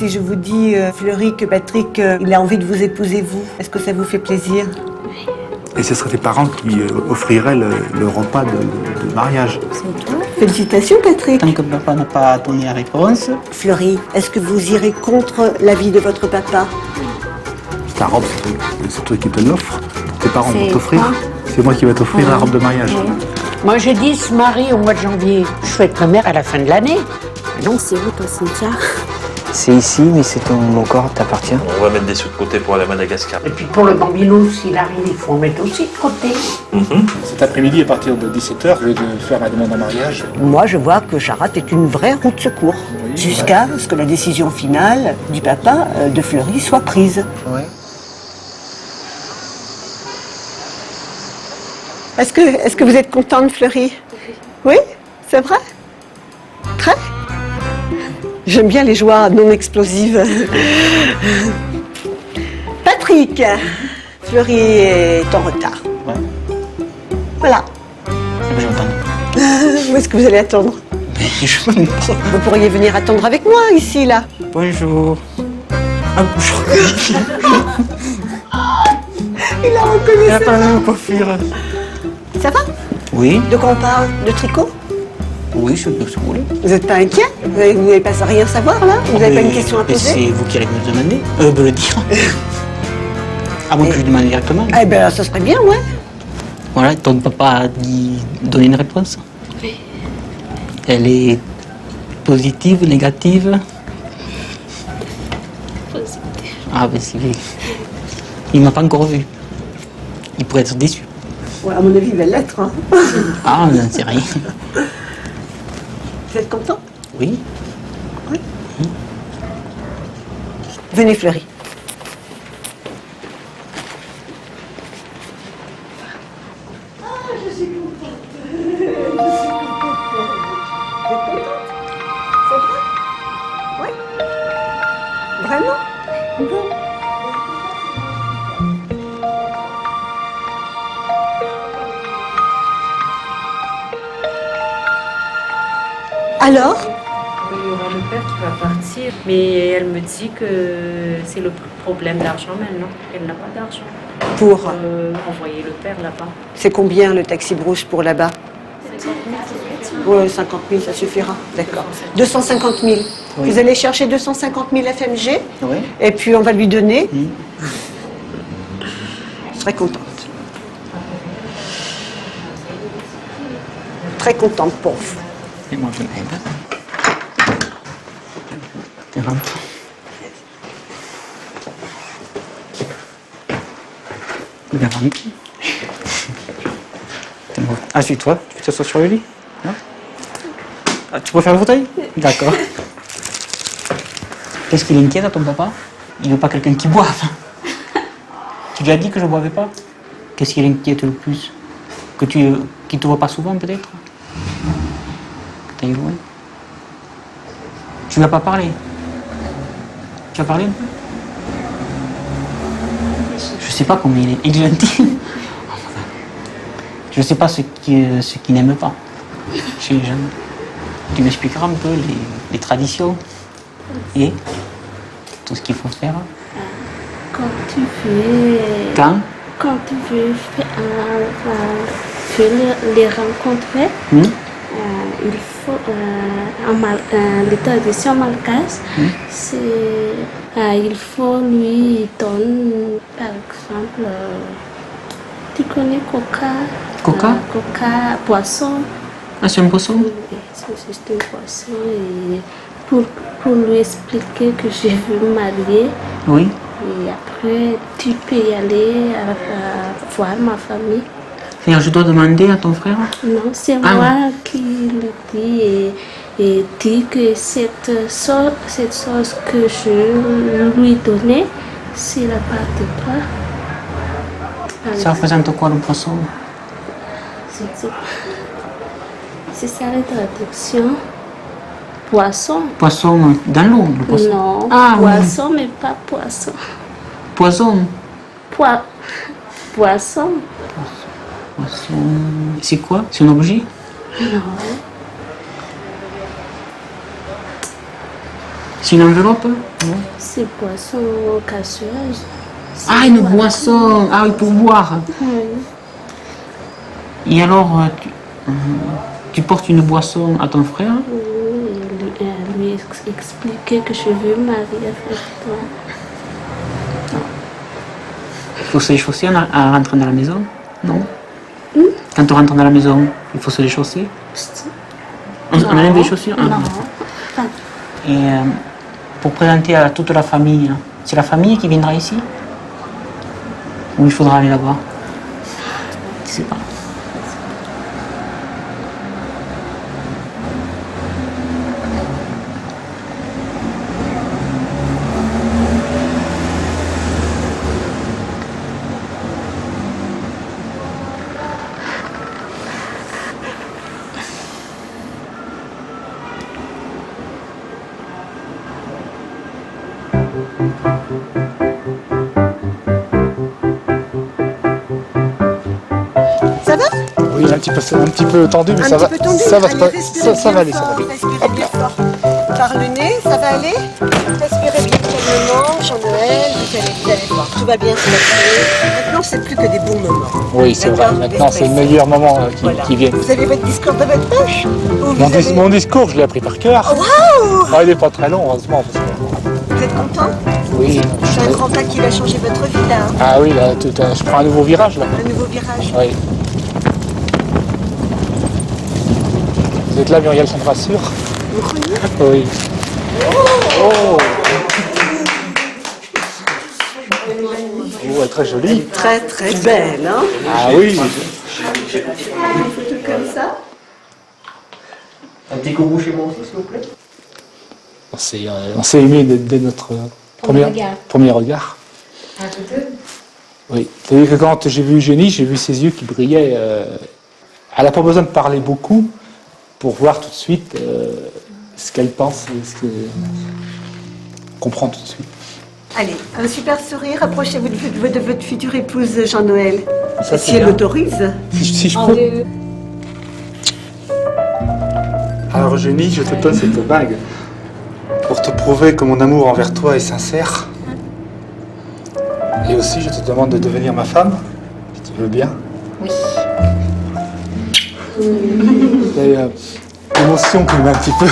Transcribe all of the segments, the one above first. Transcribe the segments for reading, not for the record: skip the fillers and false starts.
Si je vous dis, Fleury, que Patrick, il a envie de vous épouser, vous, est-ce que ça vous fait plaisir? Et ce seraient tes parents qui offriraient le repas de mariage. C'est toi. Félicitations, Patrick. Tant que papa n'a pas donné la réponse. Fleury, est-ce que vous irez contre l'avis de votre papa? Ta robe, c'est toi qui te l'offre. Tes parents vont t'offrir. C'est moi qui vais t'offrir la robe de mariage. Moi, j'ai dit se marie au mois de janvier. Je souhaite ma mère à la fin de l'année. Donc, c'est où, toi, Cynthia? C'est ici, mais c'est mon corps t'appartient. On va mettre des sous de côté pour aller à Madagascar. Et puis pour le bambino, s'il arrive, il faut en mettre aussi de côté. Cet après-midi, à partir de 17h, je vais faire ma demande en mariage. Moi, je vois que Charat est une vraie roue de secours. Jusqu'à ce que la décision finale du papa de Fleury soit prise. Ouais. Est-ce que vous êtes content de Fleury? Oui, c'est vrai? Très. J'aime bien les joies non explosives. Patrick, Fleury est en retard. Ouais. Voilà. Je vais attendre. Où est-ce que vous allez attendre? Je... Vous pourriez venir attendre avec moi ici, là. Bonjour. Ah, bonjour. Il a reconnu Elle a ça. pas la même coiffure. Ça va? Oui. De quoi on parle? De tricot? Oui, je peux se rouler. Vous n'êtes pas inquiet? Vous n'avez pas rien savoir, là? Vous n'avez pas une question à Mais poser? c'est vous qui allez me demander, me le dire. À moins que je lui demande directement. Eh bien, ça serait bien, ouais. Voilà, ton papa a dit donner une réponse. Oui. Elle est positive, négative? Positif. Ah, ben c'est vrai. Il m'a pas encore vu. Il pourrait être déçu. Ouais, à mon avis, il va l'être. Hein. Ah, non, c'est rien. Vous êtes content? Oui. Venez, Fleury. Je suis contente. Je suis contente. Vous êtes contente? C'est vrai? Oui? Vraiment? Bon. Alors? Il y aura le père qui va partir, mais elle me dit que c'est le problème d'argent maintenant. Elle n'a pas d'argent Pour? envoyer le père là-bas. C'est combien le taxi brousse pour là-bas? 50 000. Ouais, 50 000, ça suffira. D'accord. 250 000. Oui. Vous allez chercher 250 000 FMG Oui. et puis on va lui donner. Mm. Je serai contente. Très contente pour vous. Et moi, je m'aide. Tu rentres. Bien rentre. Assieds-toi, tu t'assois sur le lit. Non? Ah, tu préfères le fauteuil? D'accord. Qu'est-ce qui l'inquiète à ton papa? Il veut pas quelqu'un qui boive. Tu lui as dit que je ne boivais pas? Qu'est-ce qui l'inquiète le plus? Qu'il ne te voit pas souvent peut-être? Que t'ailles loin? Tu lui as pas parlé? Tu as parlé un peu? Je sais pas comment il est. Il est gentil. Je sais pas ce qu'il n'aime pas chez les jeunes. Tu m'expliqueras un peu les traditions et tout ce qu'il faut faire. Quand tu veux... Quand tu veux les rencontrer, il faut... les traditions malgaches, il faut lui donner, par exemple... Tu connais coca? Coca? Coca, poisson. Ah, c'est un poisson? Oui, c'est juste un poisson. Et pour lui expliquer que je veux me marier. Oui. Et après, tu peux y aller voir ma famille. C'est-à-dire, je dois demander à ton frère? Non, c'est Ah, moi qui le dis et dit que cette chose que je lui donnais, c'est la part de toi. Ça représente quoi le poisson? C'est ça la traduction. Poisson. Poisson dans l'eau, le poisson? Non, Ah, poisson, oui. Mais pas poisson. Poison? Poisson. Poisson. C'est quoi? C'est un objet? Non. C'est une enveloppe? C'est boisson casseuse. Ah, une boisson! Ah oui, pour boire. Et alors, tu portes une boisson à ton frère? Oui, lui expliquer que je veux marier avec toi. Il faut se déchausser en rentrant dans la maison? Non? Quand tu rentres dans la maison, il faut se déchausser? On enlève les chaussures? Non. Et pour présenter à toute la famille, c'est la famille qui viendra ici? Ou il faudra aller là-bas? Je sais pas. Ça va? Oui, c'est un petit peu tendu, mais Un ça petit va. peu tendu? Ça va, Allez, respirez ça va bien aller, ça va fort, aller. respirez bien fort. Par le nez, ça va aller? Respirez bien calmement, Jean-Noël, vous allez voir. Tout va bien se passer. Maintenant, c'est plus que des bons moments. Oui, c'est vrai. D'accord, Maintenant, c'est le déstressez. meilleur moment Voilà. qui vient. Vous avez votre discours dans votre poche? Ou vous, avez... Mon discours, je l'ai appris par cœur. Waouh! Ah, il n'est pas très long, heureusement. Parce que... Vous êtes content? Oui. C'est un grand pas qui va changer votre vie, là. Hein? Ah oui, là, je prends un nouveau virage, là. Un nouveau virage. Oui. Vous êtes là, Muriel, ça me rassure. Vous croyez? Oui. Oh, elle est très jolie. Très très belle, hein? Ah oui. Comme ça. Un petit coucou chez moi aussi, s'il vous plaît. On s'est aimé dès notre premier regard. Oui. C'est-à-dire que quand j'ai vu Eugénie, j'ai vu ses yeux qui brillaient. Elle n'a pas besoin de parler beaucoup pour voir tout de suite ce qu'elle pense, ce qu'elle comprend tout de suite. Allez, un super sourire. Approchez-vous de votre future épouse, Jean-Noël. Ça, Si c'est elle bien. l'autorise. Si je peux. Alors Eugénie, je te donne cette bague pour te prouver que mon amour envers toi est sincère. Et aussi, je te demande de devenir ma femme, si tu veux bien. Oui. C'est l'émotion qui me met un petit peu.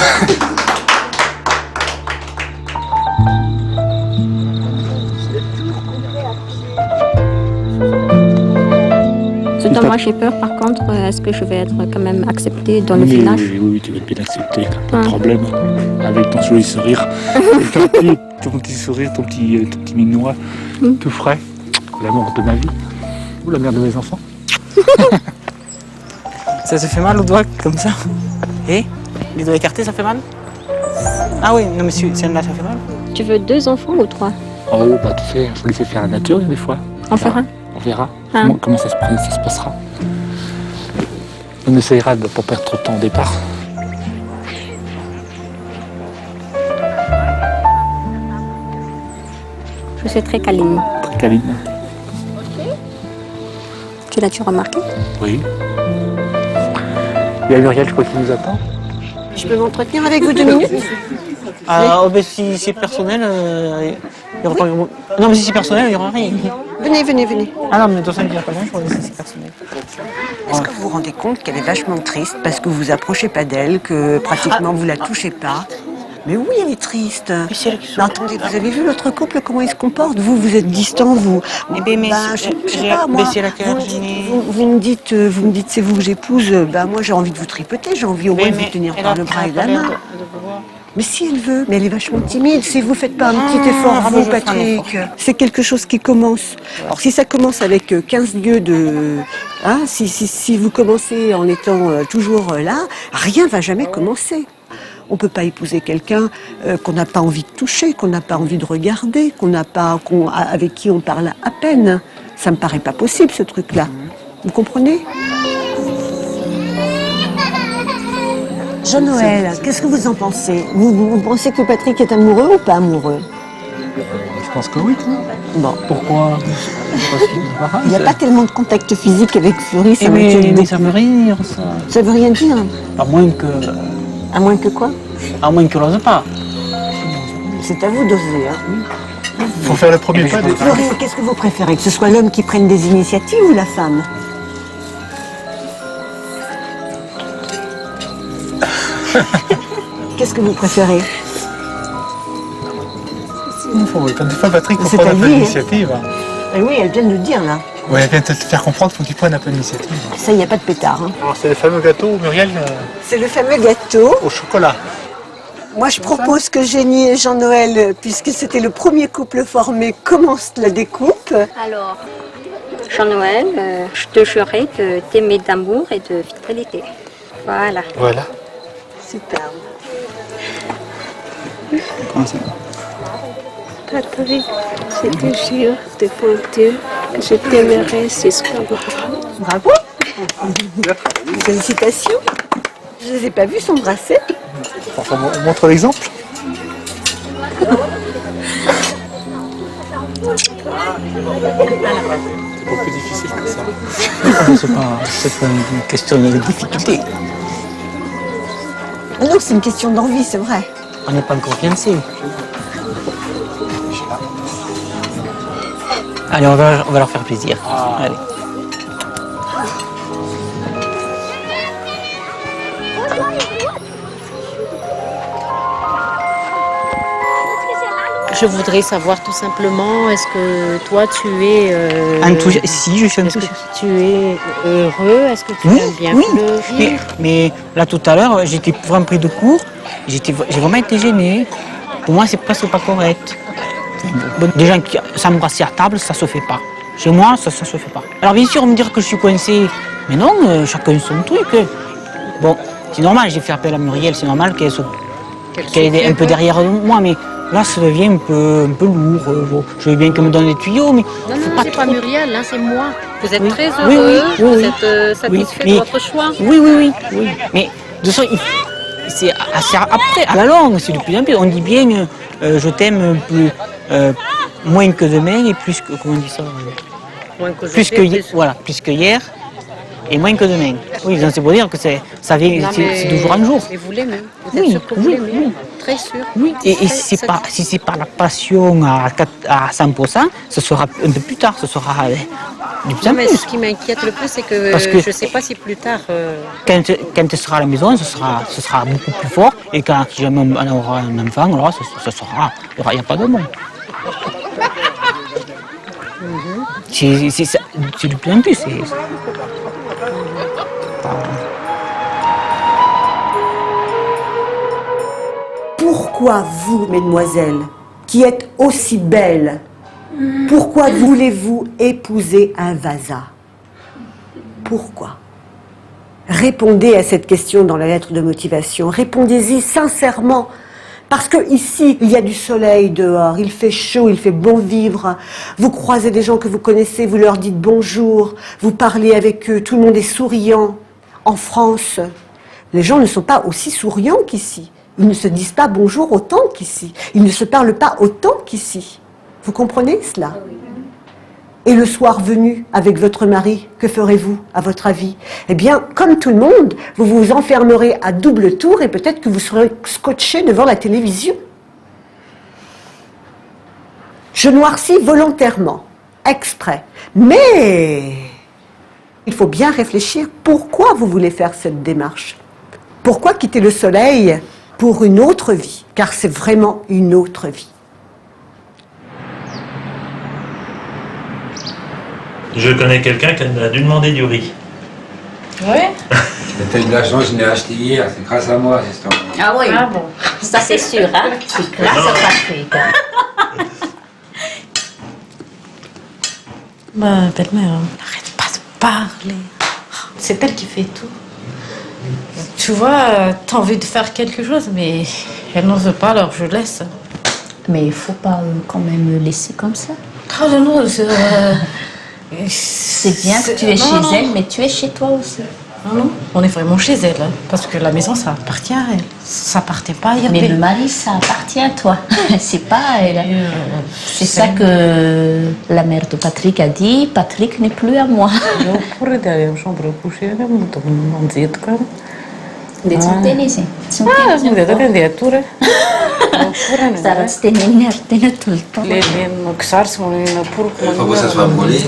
Cependant, moi j'ai peur par contre, est-ce que je vais être quand même acceptée dans le village? Oui, tu vas être bien accepté, pas de problème. Avec ton joli sourire. Ton petit sourire, ton petit minois, tout frais. L'amour de ma vie. Ou la mère de mes enfants. Ça se fait mal au doigt comme ça? Et les doigts écartés, ça fait mal? Ah oui, non mais celle-là, ça fait mal? Tu veux 2 enfants ou 3? Oh, bah tu sais, il faut laisser faire la nature des fois. En faire un? On verra Ah. comment ça se passera. On essayera de ne pas perdre trop de temps au départ. Je suis très câline. Très câline. Tu l'as-tu remarqué? Oui. Il y a Muriel, je crois, qui nous attend. Je peux m'entretenir avec vous 2 minutes? Ah, oh, ben, si c'est personnel, il y aura pas... Non mais si c'est personnel, il n'y aura rien. Venez. Ah non, mais dans ça ne dire pas grand-chose si c'est personnel. Est-ce que vous vous rendez compte qu'elle est vachement triste parce que vous vous approchez pas d'elle, que pratiquement vous la touchez pas? Mais oui, elle est triste. Mais attendez, vous avez vu l'autre couple, comment il se comporte? Vous êtes distant, vous. Eh ben, mais je sais pas, moi. c'est la carrière, Vous me dites, c'est vous que j'épouse. Moi, j'ai envie de vous tripoter. J'ai envie au moins de vous tenir par le bras et la main. Mais si elle veut, mais elle est vachement timide. Si vous faites pas un petit effort, vous, Patrick, c'est quelque chose qui commence. Alors si ça commence avec 15 lieues de... Hein, si vous commencez en étant toujours là, rien va jamais commencer. On ne peut pas épouser quelqu'un qu'on n'a pas envie de toucher, qu'on n'a pas envie de regarder, avec qui on parle à peine. Ça me paraît pas possible, ce truc-là. Vous comprenez? Jean-Noël, qu'est-ce que vous en pensez? Vous pensez que Patrick est amoureux ou pas amoureux? Je pense que oui. Bon. Pourquoi? Il n'y a pas tellement de contact physique avec Fleury, ça mais m'inquiète ça veut rien dire, ça. Ça veut rien dire. À moins que... À moins que quoi? À moins que l'ose pas. C'est à vous d'oser. Hein. Il faut faire le premier pas. Florine, qu'est-ce que vous préférez? Que ce soit l'homme qui prenne des initiatives ou la femme? Qu'est-ce que vous préférez? Quand des fois Patrick C'est prend à un peu lui, hein. d'initiative. Eh oui, elle vient de le dire là. Oui, elle vient de te faire comprendre qu'il faut qu'il prenne un peu d'initiative. Ça, il n'y a pas de pétard. Hein. Alors c'est le fameux gâteau, Muriel, C'est le fameux gâteau. au chocolat. Moi, je propose que Jenny et Jean-Noël, puisque c'était le premier couple formé, commencent la découpe. Alors, Jean-Noël, je te jurerai de t'aimer d'amour et de fidélité. Voilà. Voilà. Superbe. Comment ça? Patrick, je te jure devant Dieu que je t'aimerai jusqu'à mort. Bravo. Félicitations. Je ne les ai pas vus s'embrasser. Enfin, on montre l'exemple. C'est beaucoup plus difficile que ça. C'est pas une question de difficulté. Ah non, c'est une question d'envie, c'est vrai. On n'est pas encore fiancés. Allez, on va leur faire plaisir. Allez. Je voudrais savoir tout simplement, est-ce que toi tu es... Si, je suis est-ce que enthousiaste. tu es heureux? Est-ce que tu Oui, aimes bien oui. fleurir? Mais là, tout à l'heure, j'étais vraiment pris de court. J'ai vraiment été gêné. Pour moi, c'est presque pas correct. Bon, des gens qui s'embrassent à table, ça se fait pas. Chez moi, ça se fait pas. Alors bien sûr, on me dira que je suis coincé. Mais non, chacun son truc. Bon, c'est normal, j'ai fait appel à Muriel, c'est normal qu'elle est un peu derrière moi, mais là, ça devient un peu lourd. Bon, je veux bien qu'elle me donne des tuyaux, mais Non, faut non, pas c'est trop. pas Muriel, hein, c'est moi. Vous êtes Oui. très Oui, heureux, oui, vous oui. êtes satisfait Oui, de mais- votre choix. Oui. Mais de toute façon, c'est assez après, à la longue, c'est de plus en plus. On dit bien, je t'aime plus, moins que demain et plus que, comment on dit ça Moins que plus que, voilà, plus que hier et moins que demain. Oui, donc c'est pour dire que ça vient, Non, c'est de jour en jour. Mais vous l'aimez, vous êtes Oui, sûr que vous oui, l'aimez, oui. très sûr. Oui, et Très si c'est pas la passion à 100%, ce sera un peu plus tard, ce sera du plus en Non, mais plus. ce qui m'inquiète le plus, c'est que, Parce que- je ne sais pas si plus tard... Quand tu seras à la maison, ce sera beaucoup plus fort. Et quand jamais on aura un enfant, alors ce sera, il n'y a pas de mots. C'est de plus en plus. Pourquoi vous, mesdemoiselles, qui êtes aussi belles, pourquoi voulez-vous épouser un Vasa? Pourquoi? Répondez à cette question dans la lettre de motivation. Répondez-y sincèrement. Parce que ici, il y a du soleil dehors, il fait chaud, il fait bon vivre. Vous croisez des gens que vous connaissez, vous leur dites bonjour, vous parlez avec eux, tout le monde est souriant. En France, les gens ne sont pas aussi souriants qu'ici. Ils ne se disent pas bonjour autant qu'ici. Ils ne se parlent pas autant qu'ici. Vous comprenez cela? Et le soir venu, avec votre mari, que ferez-vous, à votre avis? Eh bien, comme tout le monde, vous vous enfermerez à double tour et peut-être que vous serez scotché devant la télévision. Je noircis volontairement, exprès. Mais il faut bien réfléchir pourquoi vous voulez faire cette démarche. Pourquoi quitter le soleil pour une autre vie? Car c'est vraiment une autre vie. Je connais quelqu'un qui a dû demander du riz. Ouais. T'as eu de la chance, je l'ai acheté hier, c'est grâce à moi, c'est ça. Ah oui. Ah bon. Ça c'est sûr, hein. C'est grâce à Patrick. Ma belle-mère, n'arrête pas de parler. C'est elle qui fait tout. Tu vois, t'as envie de faire quelque chose, mais elle n'en veut pas, alors je laisse. Mais il faut pas quand même laisser comme ça. Ah non, C'est bien que tu es chez elle, mais tu es chez toi aussi. Non, on est vraiment chez elle, hein, parce que la maison, ça appartient à elle. Ça appartient pas à Hervé. Mais le mari, ça appartient à toi. C'est pas à elle. C'est ça que la mère de Patrick a dit. Patrick n'est plus à moi. Ah, Ça reste inerte tout le temps. Les noxars sont pour Il faut que ça soit brûlé.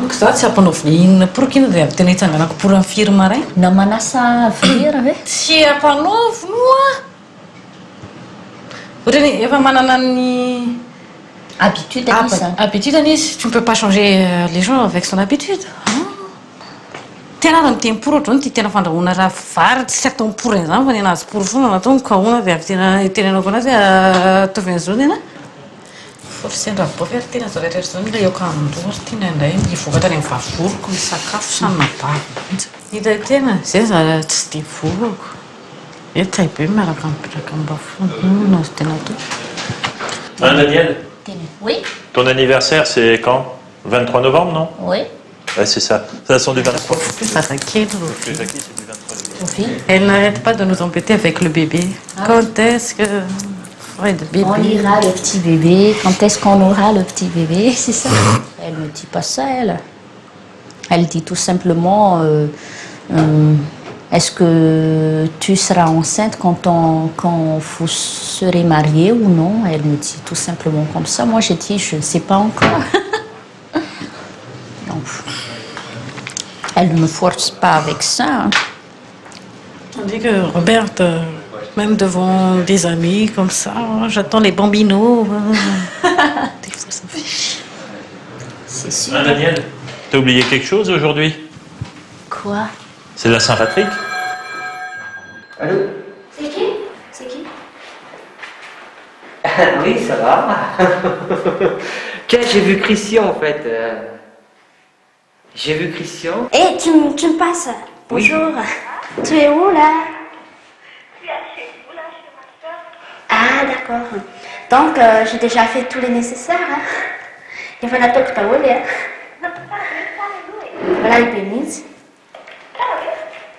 Noxars c'est pas nos filles. Pour qui nous devons tenir ça pour un firme, hein? Non, manassa venir, hein? Si pas neuf, nous. Il va m'en habitude à ça. Habitude, Anis, tu ne peux pas changer les gens avec son habitude. Tena raha miteny pour ohatry ty tena fandrahoana raha vary tsy atao pour izany fa ny anazy pour foana natao mikahoana dia avy tena tenenako anazy ataovy an'izao tena forcé raha boafy ary tena zao rehetra zao mila eoka andro ary tena indray mivokatra any amin'ny vavoroko ny sakafo samy mabava hita tena zay za tsy dia voloko etsay be miaraka mipetraka mbafono nazy tena atao. Hein, Daniel? Oui. Ton anniversaire, c'est quand? 23 novembre, non? Oui. Ouais, c'est ça. Ça sont du 23. Ça s'inquiète. C'est du 23. Elle n'arrête pas de nous embêter avec le bébé. Quand est-ce que... Ouais, le bébé. On ira le petit bébé. Quand est-ce qu'on aura le petit bébé? C'est ça. Elle ne dit pas ça, elle. Elle dit tout simplement... est-ce que tu seras enceinte quand vous serez mariés ou non? Elle me dit tout simplement comme ça. Moi, j'ai dit, je ne sais pas encore. Donc, elle ne me force pas avec ça. Hein. On dit que Robert, même devant des amis comme ça, j'attends les bambinos. Des fois, ça fait... C'est sûr. Hein, Daniel? T'as oublié quelque chose aujourd'hui? Quoi? C'est la Saint-Patrick? Allô? C'est qui? C'est qui? Oui, ça va. J'ai vu Christian en fait. J'ai vu Christian. Eh, tu me passes. Bonjour. Oui. Tu es où là? Ah, d'accord. Donc, j'ai déjà fait tout le nécessaire. Hein. Il va la toque pas où là. Voilà les pénis.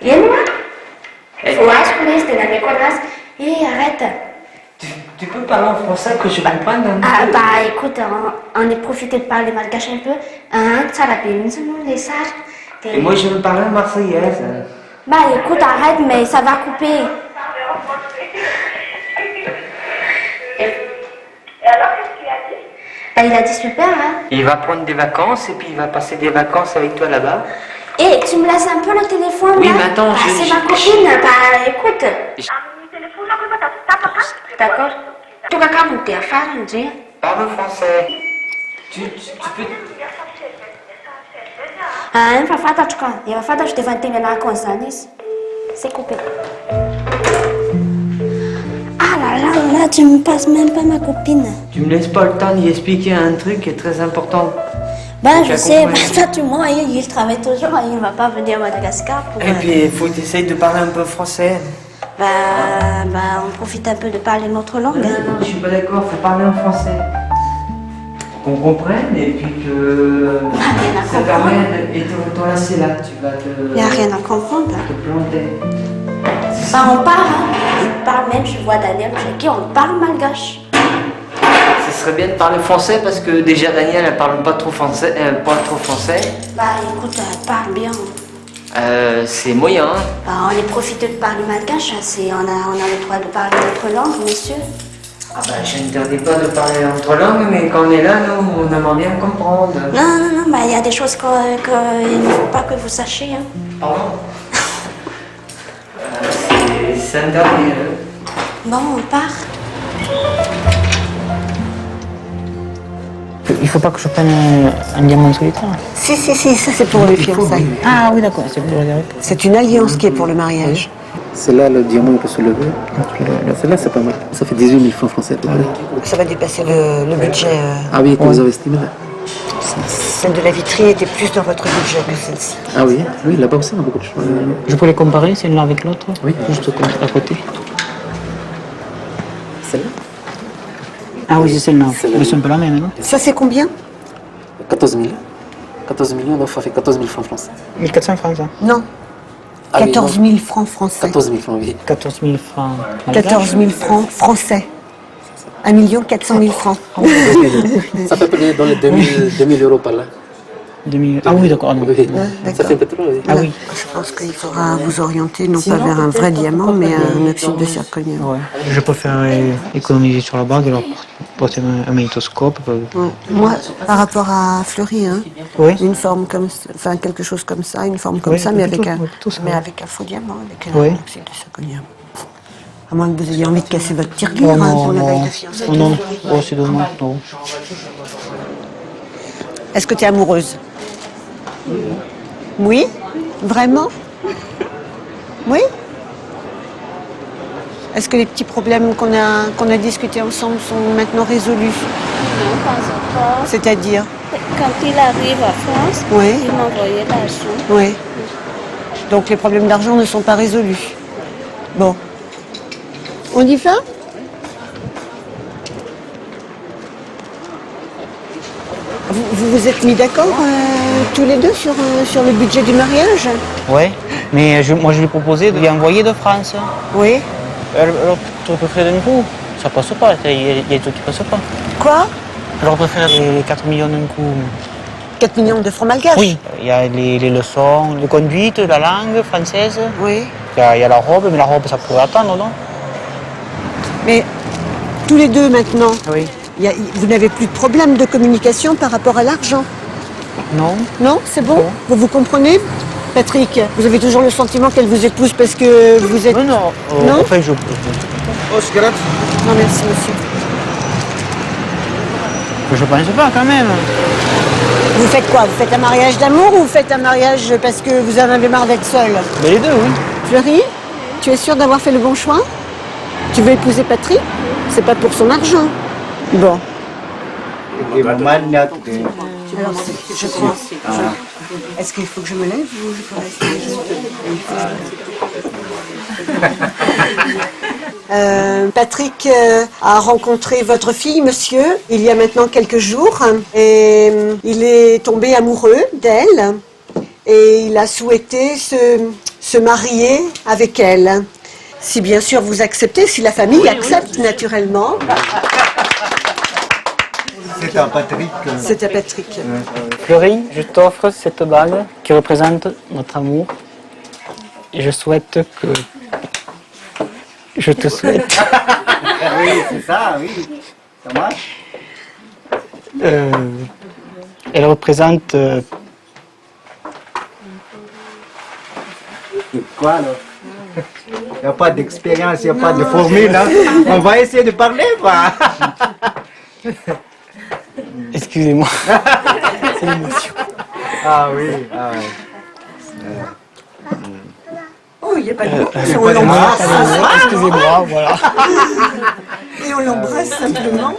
Et moi? Ouais, je connais, c'était la méconnaisse. Eh, arrête. Tu peux parler en français que je comprenne? Ah, bah écoute, on est profité de parler malgache un peu. Hein, ça la pénis, nous, les sages. Et moi, je veux parler marseillaise. Bah écoute, arrête, mais ça va couper. Bah, il a dit super, hein. Il va prendre des vacances et puis il va passer des vacances avec toi là-bas. Eh, tu me laisses un peu le téléphone, oui, là? mais attends, c'est ma copine, bah écoute. D'accord. Tu vas quand même faire un Dieu. Parle français. Tu peux... Ah, il va falloir que je te vende la consanis. C'est coupé. Ah là, tu me passes même pas ma copine. Tu me laisses pas le temps d'y expliquer un truc qui est très important. Ben, je sais, toi, tu mens, il travaille toujours, il ne va pas venir à Madagascar pour... Et puis, il faut essayer de parler un peu français. On profite un peu de parler notre langue. Non, je suis pas d'accord, faut parler en français. Qu'on comprenne et puis que ça permet de t'enlacer là, tu vas te... Il n'y a rien à comprendre. Te planter. Bah, on parle, hein. On parle même, je vois Daniel, qui on parle malgache. Ce serait bien de parler français parce que déjà Daniel elle parle pas trop français. Bah écoute, elle parle bien. C'est moyen. Hein. Bah, on est profité de parler malgache, on a le droit de parler notre langue, monsieur. Ah bah je n'interdis pas de parler entre langues, mais quand on est là, nous, on aimerait bien comprendre. Non, bah il y a des choses qu'il ne faut pas que vous sachiez. Hein. Pardon. C'est interdit. Bon, on part. Il faut pas que je prenne un diamant solitaire. Si, ça c'est pour les fiançailles. Ah oui, d'accord, c'est pour le diamant. C'est une alliance qui est pour le mariage. C'est là le diamant peut se lever. Celle-là, c'est pas mal. Ça fait 18 000 francs français. Ça va dépasser le budget. Ah oui, que vous avez estimé là. Celle de la vitrine était plus dans votre budget que celle-ci. Ah oui, là-bas aussi on a beaucoup de choses. Je peux les comparer, celle-là avec l'autre? Oui. Juste à côté. Celle-là? Ah oui, c'est celle-là. C'est un peu la même, non? Ça c'est combien? 14 000. 14 millions, donc ça fait 14 000 francs français. 1400 francs, ça? Non. 14 000 francs français. 14 000 francs, oui. 14 000 francs. 14 000 francs français. 1 400 000 francs. Ça peut payer dans les 2000 euros par là. Ah oui, d'accord. Non. Ça fait pétrole. Ah oui. Je pense qu'il faudra vous orienter non pas vers un vrai diamant, mais un oxyde de zirconium. Ouais. Je préfère économiser sur la bague et leur porter un magnétoscope. Ouais. Moi, par rapport à Fleury, hein, Oui. une forme comme ça, enfin quelque chose comme ça, une forme comme Oui, ça, mais plutôt- avec plutôt ça, mais oui. avec un faux diamant, avec un Oui. oxyde de zirconium. À moins que vous ayez envie de casser votre tirelire Oh, hein, non, pour la veille non. de fiançailles. Oh, non, oh, c'est dommage, non. Est-ce que tu es amoureuse? Oui? Vraiment? Oui? Est-ce que les petits problèmes qu'on a discutés ensemble sont maintenant résolus? Non, pas encore. C'est-à-dire? Quand il arrive à France, Oui. il m'envoyait l'argent. Oui. Donc les problèmes d'argent ne sont pas résolus. Bon. On y va? Vous vous êtes mis d'accord tous les deux sur le budget du mariage? Ouais, mais moi je lui ai proposé de lui envoyer de France. Oui. Alors, tu préfères d'un coup? Ça passe pas, il y a des trucs qui passent pas. Quoi? Alors, je préfère les 4 millions d'un coup. 4 millions de francs malgaches? Oui, il y a les leçons de conduite, la langue française. Oui. Il y a la robe, mais la robe ça pourrait attendre, non? Mais tous les deux maintenant, Oui. vous n'avez plus de problème de communication par rapport à l'argent? Non. Non, c'est bon? Vous comprenez? Patrick, vous avez toujours le sentiment qu'elle vous épouse parce que vous êtes... Non. Non? Enfin, je... Non, merci, monsieur. Je pense pas quand même. Vous faites quoi? Vous faites un mariage d'amour ou vous faites un mariage parce que vous en avez marre d'être seul? Mais les deux, oui. Fleury, tu es sûre d'avoir fait le bon choix? Tu veux épouser Patrick? C'est pas pour son argent. Bon. Alors, je crois. Est-ce qu'il faut que je me lève ou je peux rester? Patrick a rencontré votre fille, monsieur, il y a maintenant quelques jours, et il est tombé amoureux d'elle, et il a souhaité se marier avec elle. Si bien sûr vous acceptez, si la famille accepte naturellement. C'est à Patrick. C'est à Patrick. Fleury, je t'offre cette bague qui représente notre amour. Et je souhaite que... Je te souhaite... Oui, c'est ça, oui. Ça marche? Elle représente... Quoi alors? Il n'y a pas d'expérience, il n'y a pas de formule. Hein. On va essayer de parler, quoi. Excusez-moi. C'est l'émotion. Ah oui, ah oui. Oh, il n'y a pas de mots. on On l'embrasse. Excusez-moi, voilà. Et on l'embrasse simplement.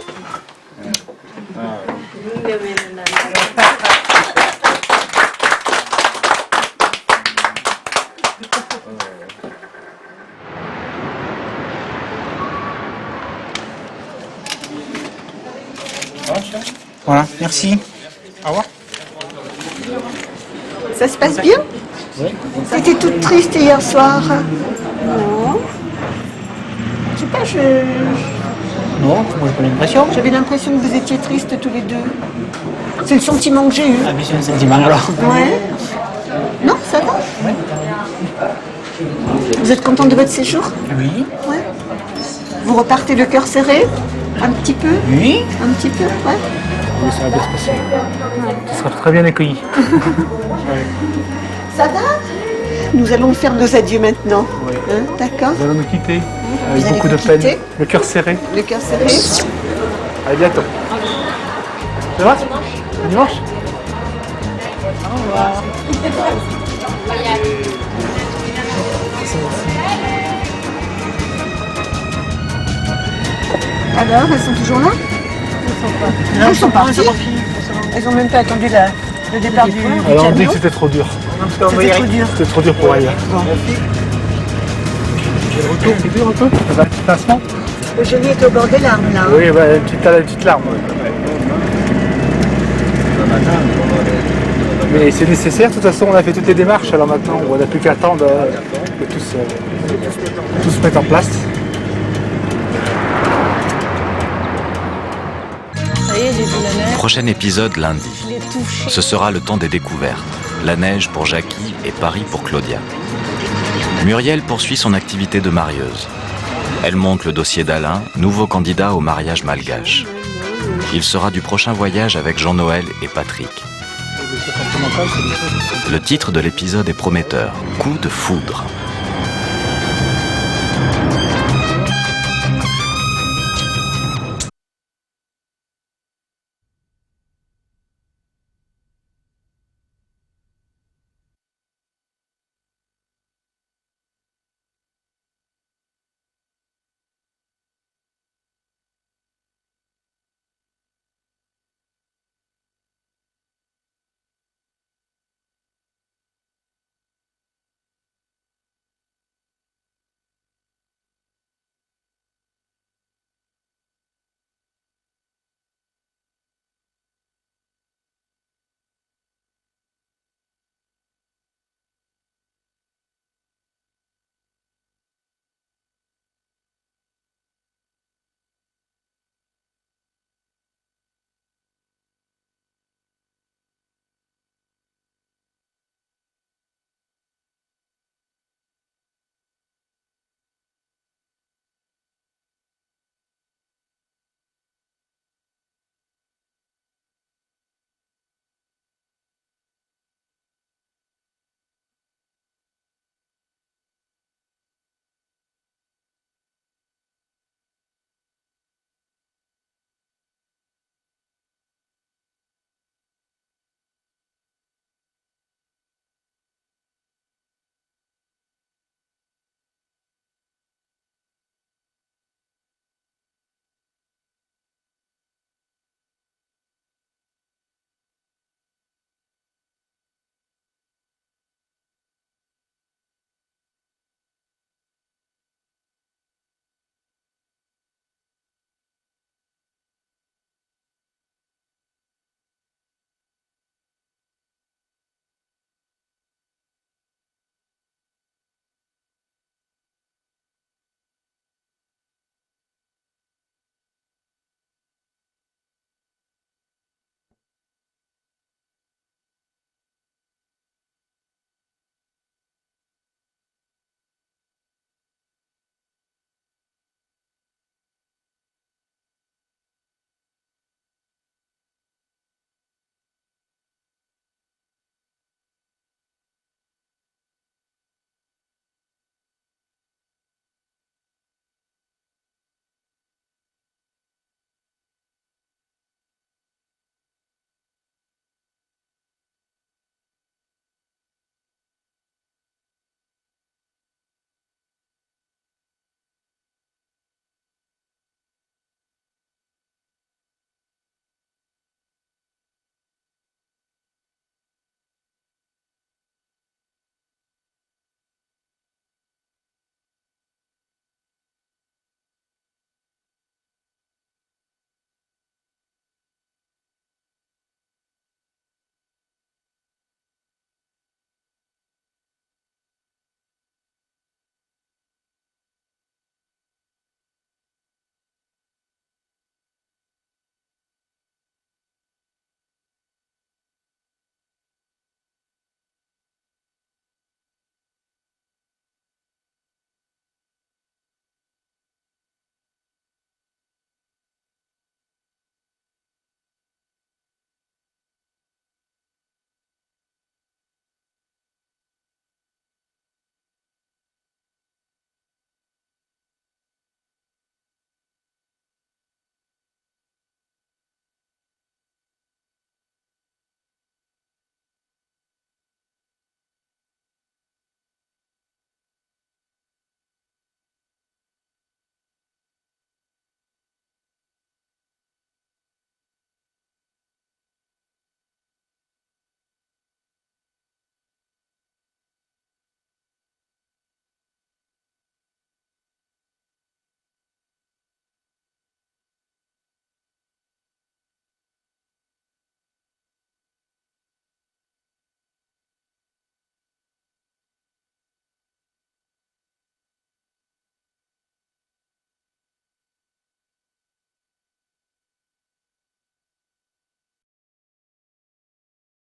Voilà, merci. Au revoir. Ça se passe bien? Oui. C'était toute triste hier soir. Non. Je sais pas, Non, moi j'ai pas l'impression. j'avais l'impression que vous étiez tristes tous les deux. C'est le sentiment que j'ai eu. Ah, mais c'est un sentiment alors. Ouais. Non, ça va? Vous êtes content de votre séjour? Oui. Ouais. Vous repartez le cœur serré? Un petit peu? Oui. Un petit peu, ouais. Oui, ça va bien se passer. Tu seras très bien accueilli. Ça va? Nous allons faire nos adieux maintenant. Oui. Hein, d'accord? Nous allons nous quitter Vous avec allez beaucoup de vous peine. quitter? Le cœur serré. Le cœur serré? À bientôt. Ça va? Dimanche? Au revoir. Alors, elles sont toujours là? Elles sont parties. Elles n'ont même pas attendu le départ du Alors on dit camion. que c'était trop dur. C'était trop dur. C'était trop dur pour elle. Le retour, c'est dur un peu? Ça va un petit pincement? Le génie est au bord des larmes, là. Oui, bah, une petite larme. Ouais. Mais c'est nécessaire, de toute façon on a fait toutes les démarches, alors maintenant on n'a plus qu'à attendre que tout se mette en place. Ça y Prochain épisode lundi. Ce sera le temps des découvertes. La neige pour Jackie et Paris pour Claudia. Muriel poursuit son activité de marieuse. Elle monte le dossier d'Alain, nouveau candidat au mariage malgache. Il sera du prochain voyage avec Jean-Noël et Patrick. Le titre de l'épisode est prometteur, Coup de foudre.